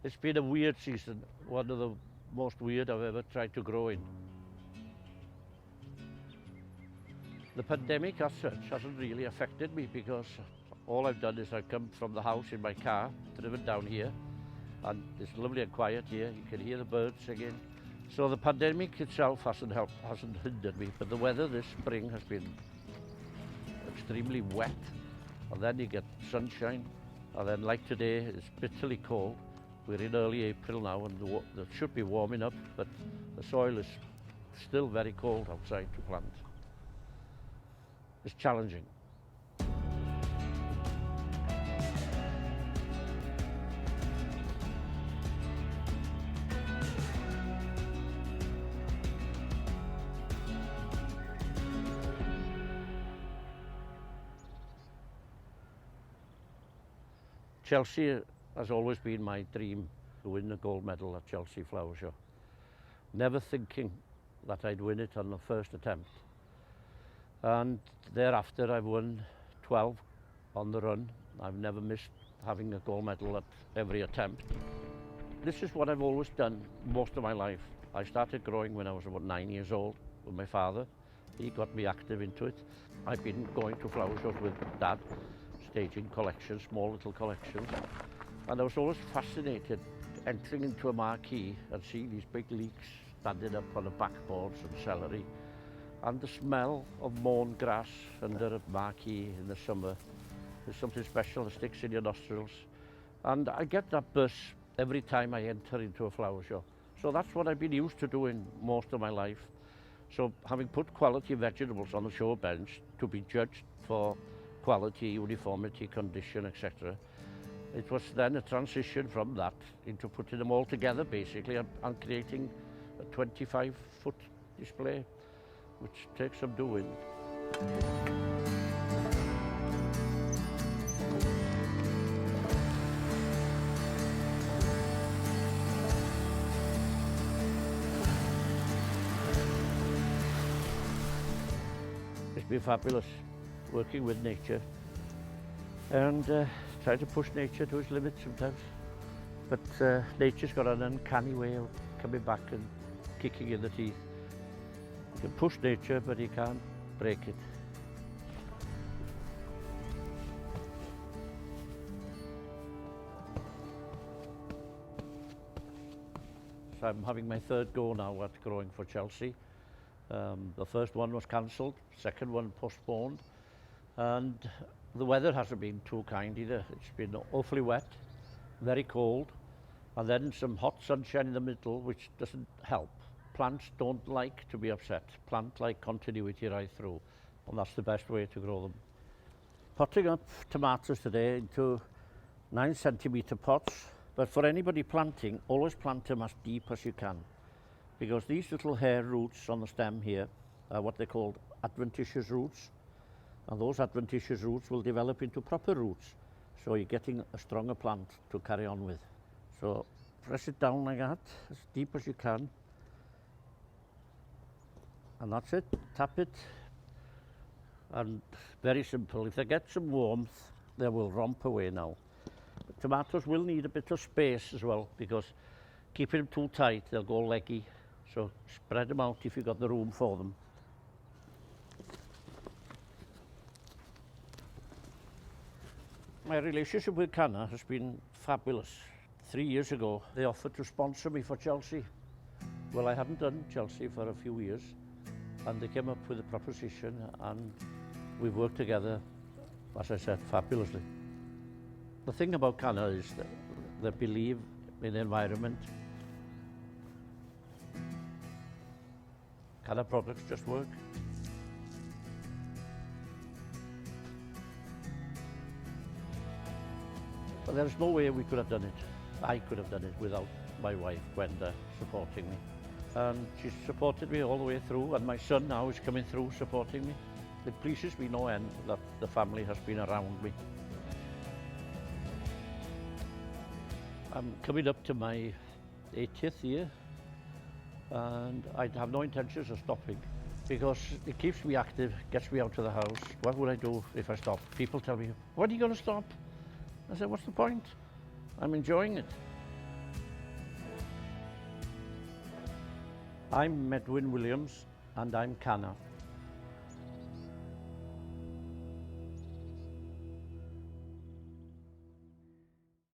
It's been a weird season, one of the most weird I've ever tried to grow in. The pandemic as such hasn't really affected me because all I've done is I've come from the house in my car, driven down here, and it's lovely and quiet here. You can hear the birds singing. So the pandemic itself hasn't hindered me, but the weather this spring has been extremely wet, and then you get sunshine, and then like today, it's bitterly cold. We're in early April now, and it should be warming up, but the soil is still very cold outside to plant. It's challenging. Chelsea has always been my dream, to win the gold medal at Chelsea Flower Show. Never thinking that I'd win it on the first attempt. And thereafter I've won 12 on the run. I've never missed having a gold medal at every attempt. This is what I've always done most of my life. I started growing when I was about 9 years old with my father. He got me active into it. I've been going to flower shows with Dad, staging collections, small little collections. And I was always fascinated entering into a marquee and seeing these big leeks standing up on the backboards and celery. And the smell of mown grass under a marquee in the summer is something special that sticks in your nostrils. And I get that buzz every time I enter into a flower show. So that's what I've been used to doing most of my life. So having put quality vegetables on the show bench to be judged for quality, uniformity, condition, etc. It was then a transition from that into putting them all together basically and creating a 25-foot display, which takes some doing. It's been fabulous working with nature and try to push nature to its limits sometimes. But nature's got an uncanny way of coming back and kicking you in the teeth. You can push nature, but you can't break it. So I'm having my third go now at growing for Chelsea. The first one was cancelled, second one postponed, and the weather hasn't been too kind either. It's been awfully wet, very cold, and then some hot sunshine in the middle, which doesn't help. Plants don't like to be upset. Plants like continuity right through, and that's the best way to grow them. Potting up tomatoes today into 9 centimetre pots, but for anybody planting, always plant them as deep as you can, because these little hair roots on the stem here are what they call adventitious roots, and those adventitious roots will develop into proper roots, so you're getting a stronger plant to carry on with. So press it down like that, as deep as you can, and that's it. Tap it, and very simple. If they get some warmth, they will romp away now. But tomatoes will need a bit of space as well, because keeping them too tight, they'll go leggy. So spread them out if you've got the room for them. My relationship with CANNA has been fabulous. 3 years ago, they offered to sponsor me for Chelsea. Well, I hadn't done Chelsea for a few years, and they came up with a proposition, and we've worked together, as I said, fabulously. The thing about CANNA is that they believe in the environment. CANNA products just work. But there's no way we could have done it. I could have done it without my wife, Gwenda, supporting me. And she's supported me all the way through, and my son now is coming through supporting me. It pleases me no end that the family has been around me. I'm coming up to my 80th year, and I have no intentions of stopping, because it keeps me active, gets me out of the house. What would I do if I stopped? People tell me, when are you going to stop? I said, what's the point? I'm enjoying it. I'm Medwyn Williams and I'm CANNA.